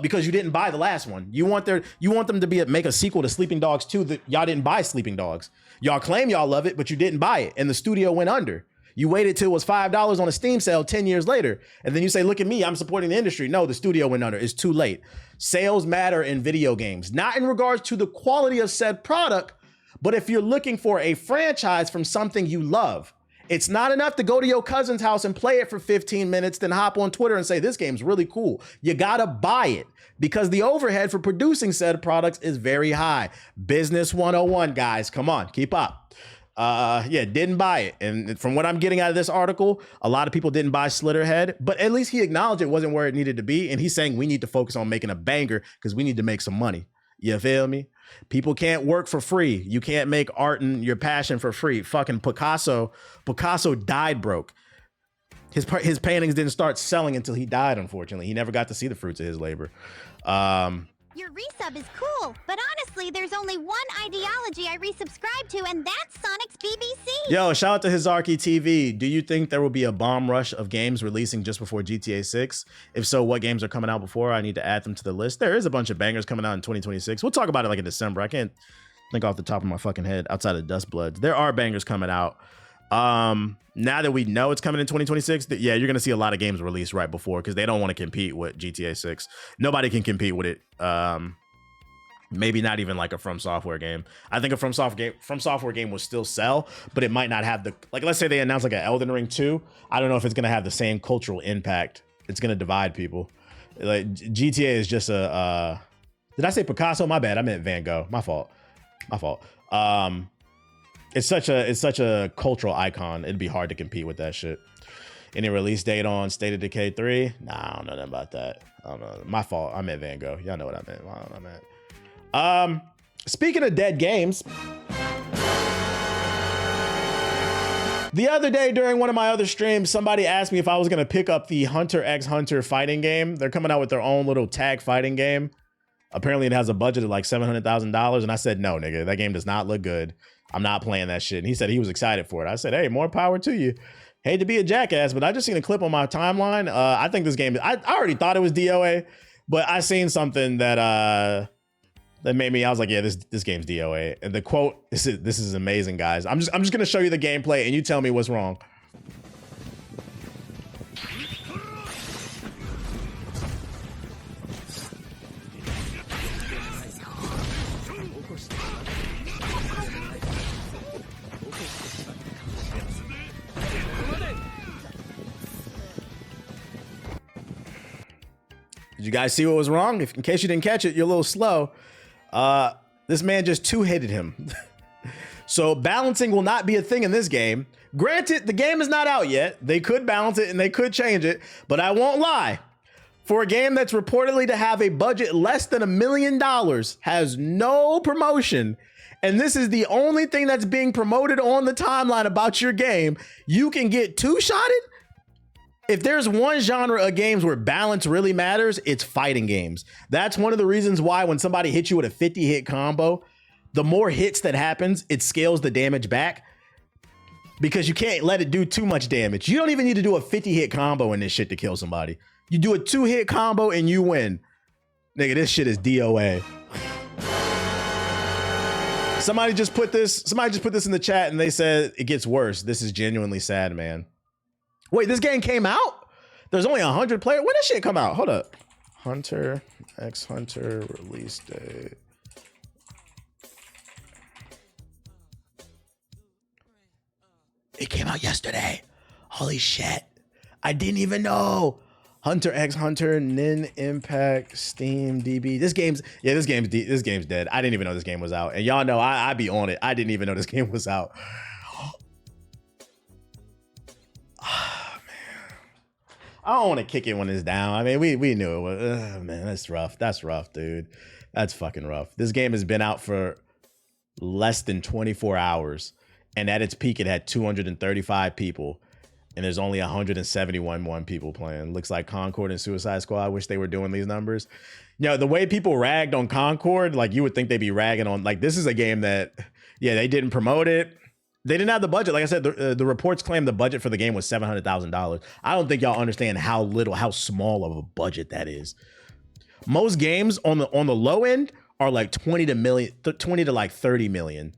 Because you didn't buy the last one. You want them to make a sequel to Sleeping Dogs 2 that y'all didn't buy Sleeping Dogs. Y'all claim y'all love it, but you didn't buy it. And the studio went under. You waited till it was $5 on a Steam sale 10 years later. And then you say, look at me, I'm supporting the industry. No, the studio went under. It's too late. Sales matter in video games, not in regards to the quality of said product, but if you're looking for a franchise from something you love. It's not enough to go to your cousin's house and play it for 15 minutes, then hop on Twitter and say, this game's really cool. You gotta buy it because the overhead for producing said products is very high. Business 101, guys. Come on, keep up. Didn't buy it. And from what I'm getting out of this article, a lot of people didn't buy Slitterhead, but at least he acknowledged it wasn't where it needed to be. And he's saying we need to focus on making a banger because we need to make some money. You feel me? People can't work for free. You can't make art and your passion for free. Fucking Picasso died broke. His paintings didn't start selling until he died, unfortunately. He never got to see the fruits of his labor. Your resub is cool, but honestly, there's only one ideology I resubscribe to, and that's Sonic's BBC. Yo, shout out to Hizarki TV. Do you think there will be a bomb rush of games releasing just before GTA 6? If so, what games are coming out before? I need to add them to the list. There is a bunch of bangers coming out in 2026. We'll talk about it like in December. I can't think off the top of my fucking head outside of Dust Bloods. There are bangers coming out. Now that we know it's coming in 2026, yeah, you're gonna see a lot of games released right before because they don't want to compete with GTA 6. Nobody can compete with it. Maybe not even like a From Software game. I think a From Software game will still sell, but it might not have the, like, let's say they announce like an Elden Ring 2. I don't know if it's gonna have the same cultural impact. It's gonna divide people. Like GTA is just a did I say Picasso? My bad. I meant Van Gogh. My fault. It's such a cultural icon. It'd be hard to compete with that shit. Any release date on State of Decay 3? Nah, I don't know nothing about that. I don't know. My fault. I meant Van Gogh. Y'all know what I meant. I don't know what I meant. Speaking of dead games, the other day during one of my other streams, somebody asked me if I was gonna pick up the Hunter x Hunter fighting game. They're coming out with their own little tag fighting game. Apparently it has a budget of like $700,000. And I said, no, nigga, that game does not look good. I'm not playing that shit. And he said he was excited for it. I said, hey, more power to you. Hate to be a jackass, but I just seen a clip on my timeline. I think this game, I already thought it was DOA, but I seen something that made me, I was like, yeah, this game's DOA. And the quote, this is amazing, guys. I'm just gonna show you the gameplay and you tell me what's wrong. Did you guys see what was wrong? In case you didn't catch it, you're a little slow. This man just two-hitted him. So balancing will not be a thing in this game. Granted, the game is not out yet. They could balance it and they could change it, but I won't lie. For a game that's reportedly to have a budget less than $1 million, has no promotion, and this is the only thing that's being promoted on the timeline about your game, you can get two-shotted? If there's one genre of games where balance really matters, it's fighting games. That's one of the reasons why when somebody hits you with a 50-hit combo, the more hits that happens, it scales the damage back because you can't let it do too much damage. You don't even need to do a 50-hit combo in this shit to kill somebody. You do a 2-hit combo and you win. Nigga, this shit is DOA. Somebody just put this in the chat and they said it gets worse. This is genuinely sad, man. Wait, this game came out? There's only 100 players. When did shit come out? Hold up. Hunter x Hunter release date. It came out yesterday. Holy shit. I didn't even know. Hunter x Hunter, Nin Impact, Steam, DB. This game's dead. I didn't even know this game was out. And y'all know I be on it. I didn't even know this game was out. I don't want to kick it when it's down. I mean, we knew it was, man, that's rough. That's rough, dude. That's fucking rough. This game has been out for less than 24 hours. And at its peak, it had 235 people. And there's only 171 people playing. Looks like Concord and Suicide Squad. I wish they were doing these numbers. You know, the way people ragged on Concord, like you would think they'd be ragging on, like this is a game that, yeah, they didn't promote it. They didn't have the budget. Like I said, the reports claim the budget for the game was $700,000. I don't think y'all understand how small of a budget that is. Most games on the low end are like 20 to like 30 million.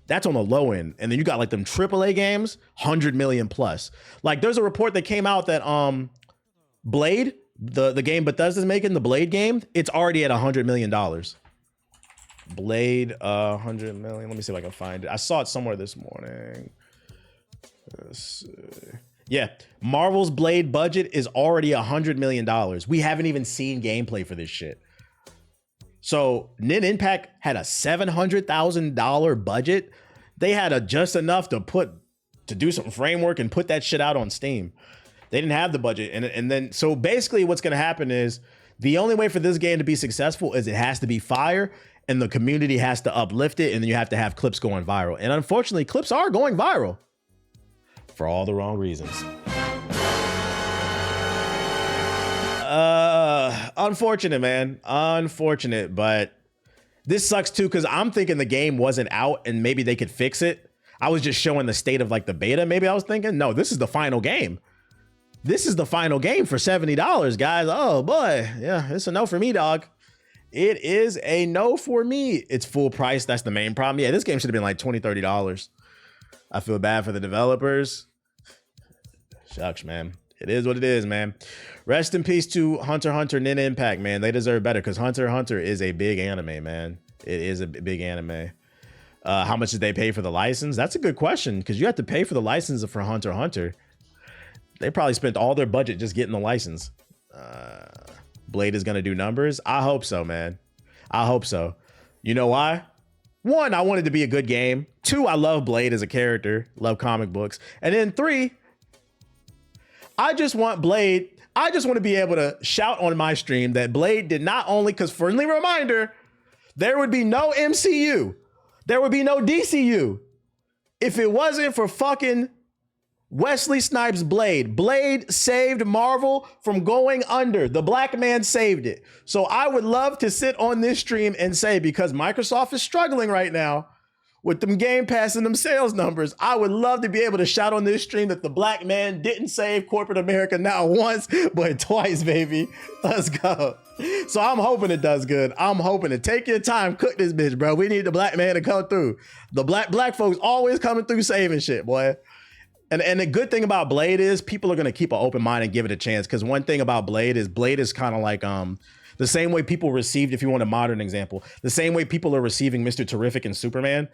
That's on the low end. And then you got like them AAA games, 100 million plus. Like there's a report that came out that Blade, the game Bethesda's making, the Blade game, it's already at $100 million. Blade, 100 million. Let me see if I can find it. I saw it somewhere this morning. Yeah, Marvel's Blade budget is already $100 million. We haven't even seen gameplay for this shit. So Nin Impact had a $700,000 budget. They had just enough to do some framework and put that shit out on Steam. They didn't have the budget. And then, so basically what's going to happen is the only way for this game to be successful is it has to be fire and the community has to uplift it. And then you have to have clips going viral. And unfortunately, clips are going viral for all the wrong reasons. Unfortunate, man. Unfortunate, but this sucks too because I'm thinking the game wasn't out and maybe they could fix it. I was just showing the state of like the beta. Maybe I was thinking, no, this is the final game. This is the final game for $70, guys. Oh boy, yeah, it's a no for me, dog. It is a no for me. It's full price. That's the main problem. Yeah, this game should have been like $20, $30. I feel bad for the developers. Shucks, man. It is what it is, man. Rest in peace to Hunter x Hunter Nin Impact, man. They deserve better because Hunter x Hunter is a big anime, man. It is a big anime. How much did they pay for the license? That's a good question because you have to pay for the license for Hunter x Hunter. They probably spent all their budget just getting the license. Blade is going to do numbers. I hope so, man. I hope so. You know why? One, I want it to be a good game. Two, I love Blade as a character. Love comic books. And then three, I just want Blade. I just want to be able to shout on my stream that Blade did not only, because friendly reminder, there would be no MCU. There would be no DCU if it wasn't for fucking Wesley Snipes' Blade. Blade saved Marvel from going under. The black man saved it. So I would love to sit on this stream and say, because Microsoft is struggling right now with them Game Pass and them sales numbers, I would love to be able to shout on this stream that the black man didn't save corporate America not once, but twice, baby. Let's go. So I'm hoping it does good. I'm hoping it. Take your time, cook this bitch, bro. We need the black man to come through. The black folks always coming through saving shit, boy. And the good thing about Blade is people are going to keep an open mind and give it a chance. Because one thing about Blade is kind of like the same way people received, if you want a modern example, the same way people are receiving Mr. Terrific and Superman.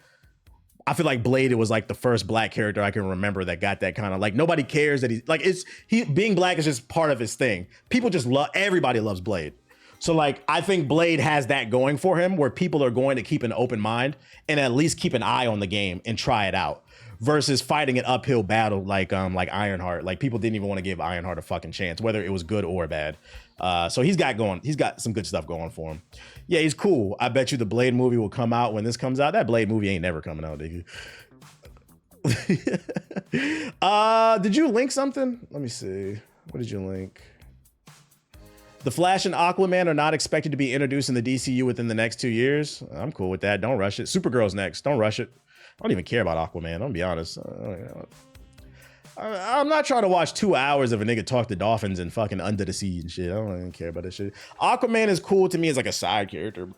I feel like Blade, it was like the first black character I can remember that got that kind of like, nobody cares that he being black is just part of his thing. People just everybody loves Blade. So like, I think Blade has that going for him where people are going to keep an open mind and at least keep an eye on the game and try it out. Versus fighting an uphill battle like Ironheart. Like people didn't even want to give Ironheart a fucking chance, whether it was good or bad. So he's got some good stuff going for him. Yeah, he's cool. I bet you the Blade movie will come out when this comes out. That Blade movie ain't never coming out, nigga. Did you link something? Let me see. What did you link? The Flash and Aquaman are not expected to be introduced in the DCU within the next 2 years. I'm cool with that. Don't rush it. Supergirl's next. Don't rush it. I don't even care about Aquaman. I'm gonna be honest. I'm not trying to watch 2 hours of a nigga talk to dolphins and fucking under the sea and shit. I don't even care about that shit. Aquaman is cool to me as like a side character.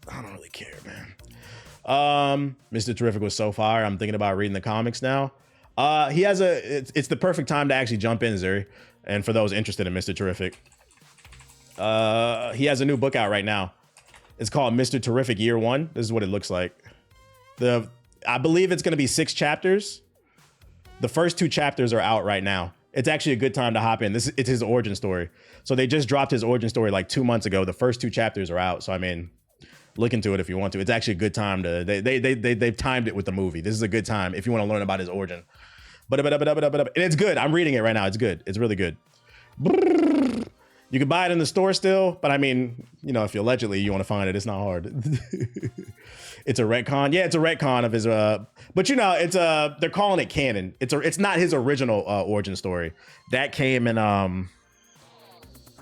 I don't really care, man. Mr. Terrific was so fire. I'm thinking about reading the comics now. It's the perfect time to actually jump in, Zuri. And for those interested in Mr. Terrific, he has a new book out right now. It's called Mr. Terrific Year One. This is what it looks like. I believe it's going to be 6 chapters. The first 2 chapters are out right now. It's actually a good time to hop in. It's his origin story. So they just dropped his origin story like 2 months ago. The first 2 chapters are out. So I mean, look into it if you want to. It's actually a good time to. They've timed it with the movie. This is a good time if you want to learn about his origin. And it's good. I'm reading it right now. It's good. It's really good. You can buy it in the store still, but I mean, you know, if you allegedly want to find it, it's not hard. It's a retcon. Yeah, it's a retcon of his. But you know, it's they're calling it canon. It's not his original origin story. That came in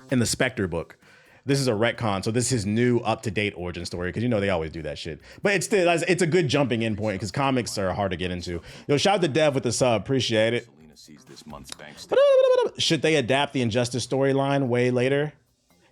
the Spectre book. This is a retcon, so this is his new up-to-date origin story because you know they always do that shit. But it's a good jumping in point because comics are hard to get into. Yo, shout out to Dev with the sub, appreciate it. Should they adapt the Injustice storyline way later?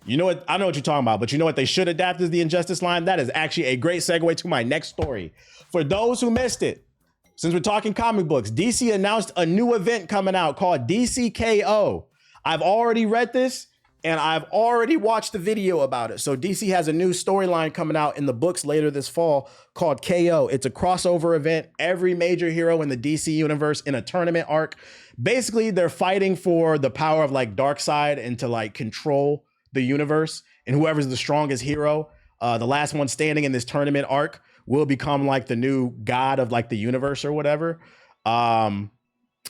You know what? I know what you're talking about, but you know what they should adapt is the Injustice line? That is actually a great segue to my next story. For those who missed it, since we're talking comic books, DC announced a new event coming out called DCKO. I've already read this and I've already watched the video about it. So DC has a new storyline coming out in the books later this fall called KO. It's a crossover event. Every major hero in the DC universe in a tournament arc. Basically, they're fighting for the power of like Darkseid and to like control the universe. And whoever's the strongest hero, the last one standing in this tournament arc will become like the new god of like the universe or whatever. I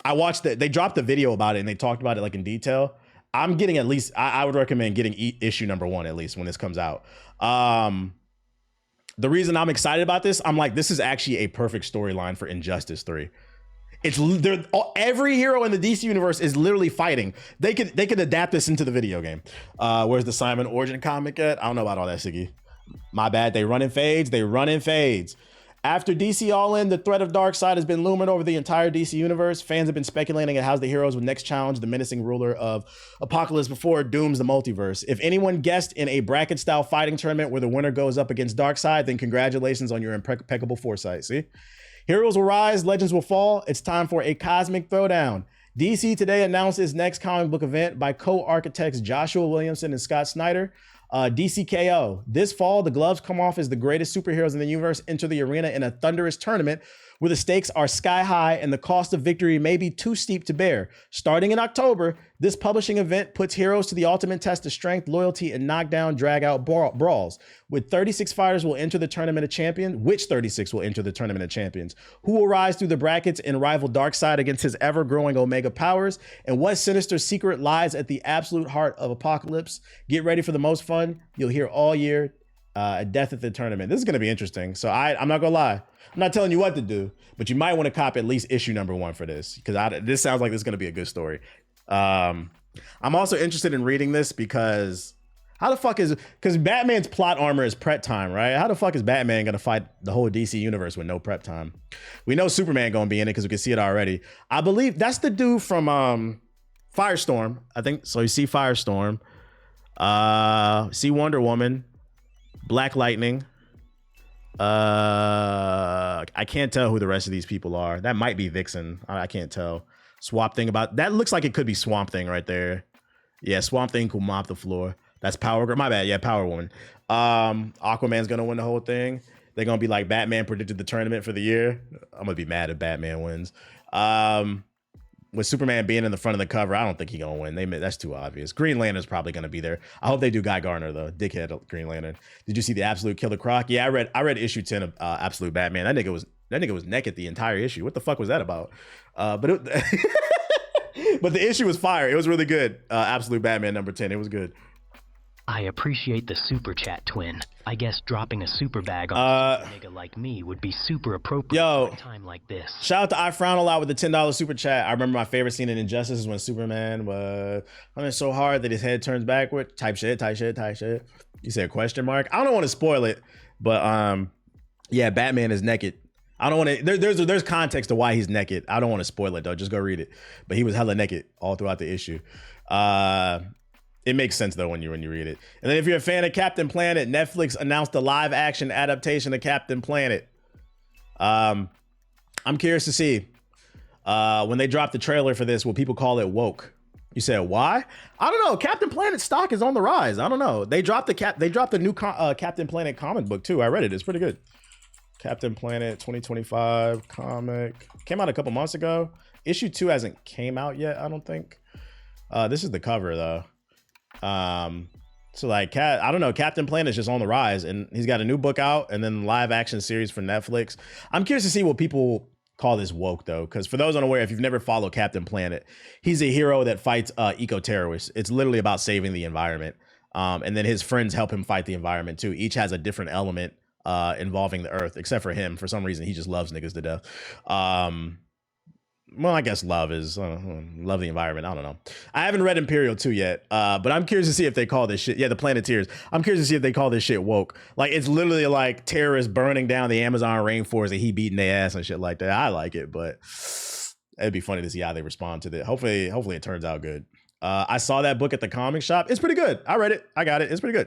watched it. They dropped the video about it and they talked about it like in detail. I'm getting at least, I would recommend getting issue number 1 at least when this comes out. The reason I'm excited about this, I'm like, this is actually a perfect storyline for Injustice 3. Every hero in the DC universe is literally fighting. They could adapt this into the video game. Where's the Simon Origin comic at? I don't know about all that, Siggy. My bad. They run in fades. After DC All In, the threat of Darkseid has been looming over the entire DC universe. Fans have been speculating at how the heroes would next challenge the menacing ruler of Apocalypse before it dooms the multiverse. If anyone guessed in a bracket-style fighting tournament where the winner goes up against Darkseid, then congratulations on your impeccable foresight. See? Heroes will rise, legends will fall. It's time for a cosmic throwdown. DC today announced its next comic book event by co-architects Joshua Williamson and Scott Snyder. DCKO. This fall, the gloves come off as the greatest superheroes in the universe enter the arena in a thunderous tournament where the stakes are sky high and the cost of victory may be too steep to bear. Starting in October, this publishing event puts heroes to the ultimate test of strength, loyalty, and knockdown, drag-out brawls. With 36 fighters will enter the Tournament of Champions, which 36 will enter the Tournament of Champions? Who will rise through the brackets and rival Darkseid against his ever-growing Omega powers? And what sinister secret lies at the absolute heart of Apocalypse? Get ready for the most fun you'll hear all year. Death at the Tournament. This is going to be interesting. So I'm not gonna lie. I'm not telling you what to do, but you might want to cop at least issue #1 for this, because this sounds like this is going to be a good story. I'm also interested in reading this because because Batman's plot armor is prep time, right? How the fuck is Batman going to fight the whole DC universe with no prep time? We know Superman going to be in it because we can see it already. I believe that's the dude from Firestorm, I think. So you see Firestorm, see Wonder Woman, Black Lightning. I can't tell who the rest of these people are. That might be Vixen. I can't tell. Swamp Thing that looks like it could be Swamp Thing right there. Yeah, Swamp Thing could mop the floor. That's Power Girl. My bad. Yeah, Power Woman. Aquaman's gonna win the whole thing. They're gonna be like, Batman predicted the tournament for the year. I'm gonna be mad if Batman wins. With Superman being in the front of the cover, I don't think he's gonna win. That's too obvious. Green Lantern's probably gonna be there. I hope they do Guy Gardner though. Dickhead Green Lantern. Did you see the Absolute Killer Croc? Yeah, I read issue 10 of Absolute Batman. That nigga was naked the entire issue. What the fuck was that about? But the issue was fire. It was really good. Absolute Batman #10. It was good. I appreciate the super chat, Twin. I guess dropping a super bag on a nigga like me would be super appropriate for a time like this. Shout out to I Frown a Lot with the $10 super chat. I remember my favorite scene in Injustice is when Superman was running so hard that his head turns backward. Type shit. You said question mark? I don't want to spoil it, but yeah, Batman is naked. I don't want to. There's context to why he's naked. I don't want to spoil it though. Just go read it. But he was hella naked all throughout the issue. It makes sense though when you read it. And then if you're a fan of Captain Planet, Netflix announced a live action adaptation of Captain Planet. I'm curious to see when they drop the trailer for this, will people call it woke? You said why? I don't know. Captain Planet stock is on the rise. I don't know. They dropped the new Captain Planet comic book too. I read it. It's pretty good. Captain Planet 2025 comic came out a couple months ago. Issue 2 hasn't came out yet, I don't think. This is the cover though. So like I don't know, Captain Planet's just on the rise, and he's got a new book out and then live action series for Netflix. I'm curious to see what people call this woke though, because for those unaware, if you've never followed Captain Planet, he's a hero that fights eco-terrorists. It's literally about saving the environment, and then his friends help him fight the environment too. Each has a different element involving the earth, except for him. For some reason, he just loves niggas to death. Well, I guess love the environment. I don't know. I haven't read Imperial 2 yet, but I'm curious to see if they call this shit. Yeah, the Planeteers. I'm curious to see if they call this shit woke. Like, it's literally like terrorists burning down the Amazon rainforest and he beating their ass and shit like that. I like it, but it'd be funny to see how they respond to that. Hopefully it turns out good. I saw that book at the comic shop. It's pretty good. I read it. I got it. It's pretty good.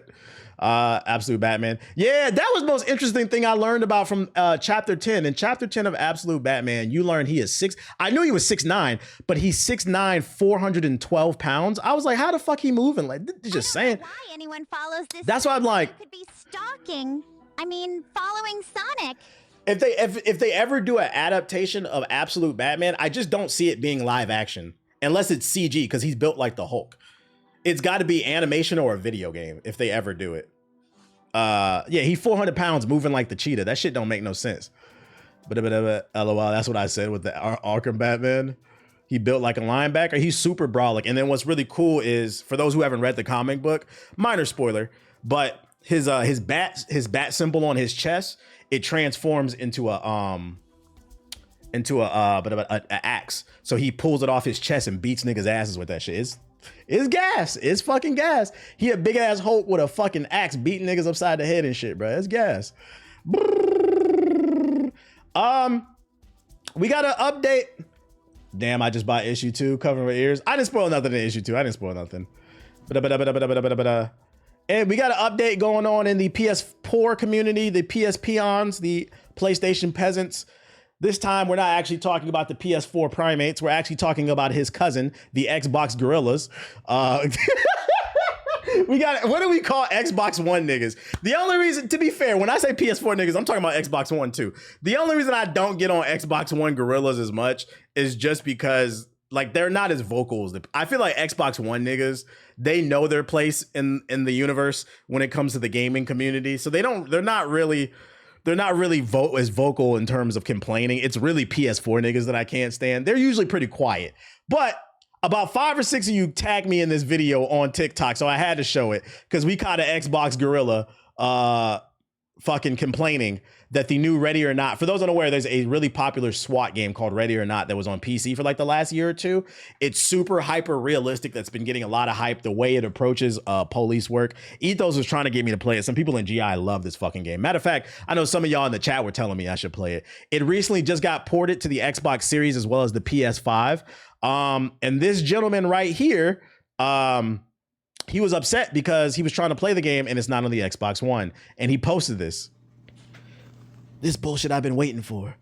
Absolute Batman. Yeah, that was the most interesting thing I learned about from chapter 10. In chapter 10 of Absolute Batman, you learn he is 6. I knew he was 6'9", but he's 6'9", 412 pounds. I was like, how the fuck he moving? Like, just saying. Why anyone follows this? That's why I'm like, could be stalking. I mean, following Sonic. If they ever do an adaptation of Absolute Batman, I just don't see it being live action unless it's CG, because he's built like the Hulk. It's got to be animation or a video game if they ever do it. Yeah, he's 400 pounds moving like the cheetah. That shit don't make no sense. But LOL, that's what I said with the Arkham Batman. He built like a linebacker. He's super brolic. And then what's really cool is, for those who haven't read the comic book, minor spoiler, but his bat symbol on his chest, it transforms into a axe. So he pulls it off his chest and beats niggas' asses with that shit. It's gas. It's fucking gas. He a big ass Hulk with a fucking axe beating niggas upside the head and shit, bro. It's gas. We got an update. Damn, I just bought issue 2, covering my ears. I didn't spoil nothing in issue 2. I didn't spoil nothing. And we got an update going on in the PS Poor community, the PS Peons, the PlayStation Peasants. This time, we're not actually talking about the PS4 primates. We're actually talking about his cousin, the Xbox gorillas. We got, what do we call Xbox One niggas? The only reason, to be fair, when I say PS4 niggas, I'm talking about Xbox One too. The only reason I don't get on Xbox One gorillas as much is just because, like, they're not as vocal as I feel like Xbox One niggas, they know their place in the universe when it comes to the gaming community. So they're not really as vocal in terms of complaining. It's really PS4 niggas that I can't stand. They're usually pretty quiet. But about 5 or 6 of you tagged me in this video on TikTok, so I had to show it because we caught an Xbox gorilla fucking complaining that the new Ready or Not, for those unaware, there's a really popular SWAT game called Ready or Not that was on PC for like the last year or two. It's super hyper realistic. That's been getting a lot of hype. The way it approaches police work. Ethos was trying to get me to play it. Some people in GI love this fucking game. Matter of fact, I know some of y'all in the chat were telling me I should play it. It recently just got ported to the Xbox Series as well as the PS5. And this gentleman right here, he was upset because he was trying to play the game and it's not on the Xbox One. And he posted this. This bullshit I've been waiting for.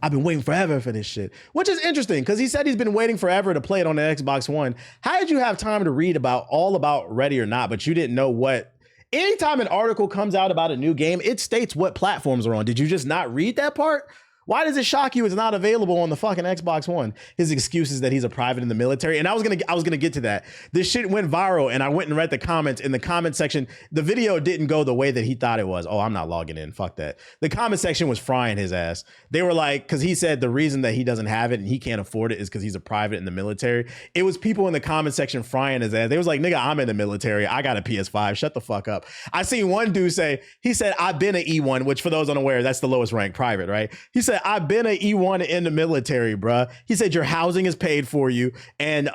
I've been waiting forever for this shit, which is interesting because he said he's been waiting forever to play it on the Xbox One. How did you have time to read all about Ready or Not, but you didn't know what? Anytime an article comes out about a new game, it states what platforms are on. Did you just not read that part? Why does it shock you it's not available on the fucking Xbox One? His excuse is that he's a private in the military. And I was gonna get to that. This shit went viral and I went and read the comments. In the comment section, the video didn't go the way that he thought it was. Oh, I'm not logging in. Fuck that. The comment section was frying his ass. They were like, because he said the reason that he doesn't have it and he can't afford it is because he's a private in the military. It was people in the comment section frying his ass. They was like, nigga, I'm in the military. I got a PS5. Shut the fuck up. I seen one dude say, he said, I've been an E1, which for those unaware, that's the lowest rank private, right? He said, I've been an E1 in the military, bruh. He said your housing is paid for you, and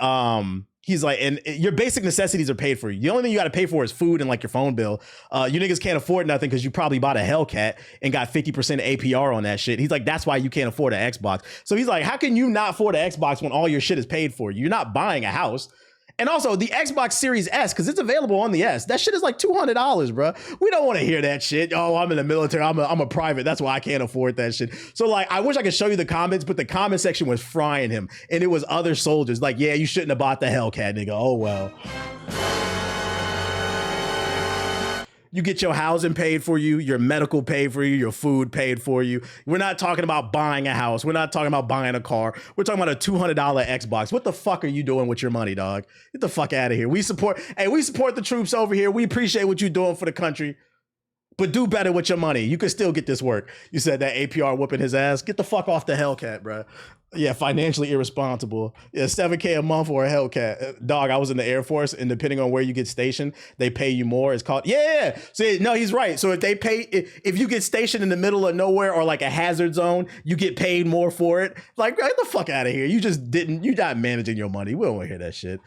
he's like, and your basic necessities are paid for you. The only thing you got to pay for is food and like your phone bill. You niggas can't afford nothing because you probably bought a Hellcat and got 50% APR on that shit. He's like, that's why you can't afford an Xbox. So he's like, how can you not afford an Xbox when all your shit is paid for? You're not buying a house. And also the Xbox Series S, because it's available on the S. That shit is like $200, bro. We don't want to hear that shit. Oh, I'm in the military. I'm a private. That's why I can't afford that shit. So like, I wish I could show you the comments, but the comment section was frying him. And it was other soldiers like, yeah, you shouldn't have bought the Hellcat, nigga. Oh, well. You get your housing paid for you, your medical paid for you, your food paid for you. We're not talking about buying a house. We're not talking about buying a car. We're talking about a $200 Xbox. What the fuck are you doing with your money, dog? Get the fuck out of here. We support the troops over here. We appreciate what you're doing for the country. But do better with your money. You can still get this work. You said that APR whooping his ass. Get the fuck off the Hellcat, bro. Yeah, financially irresponsible. Yeah, $7K a month for a Hellcat. Dog, I was in the Air Force, and depending on where you get stationed, they pay you more. It's called, yeah. So, no, he's right. So if you get stationed in the middle of nowhere or like a hazard zone, you get paid more for it. Like, get the fuck out of here. You're not managing your money. We don't want to hear that shit.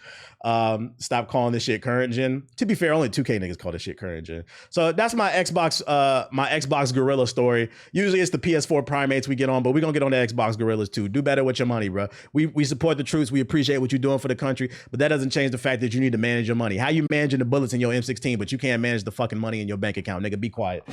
Stop calling this shit current gen. To be fair, only 2K niggas call this shit current gen. So that's my Xbox gorilla story. Usually it's the PS4 primates we get on, but we're gonna get on the Xbox gorillas too. Do better with your money, bro. We support the troops. We appreciate what you're doing for the country, but that doesn't change the fact that you need to manage your money. How you managing the bullets in your M16, but you can't manage the fucking money in your bank account, nigga? Be quiet.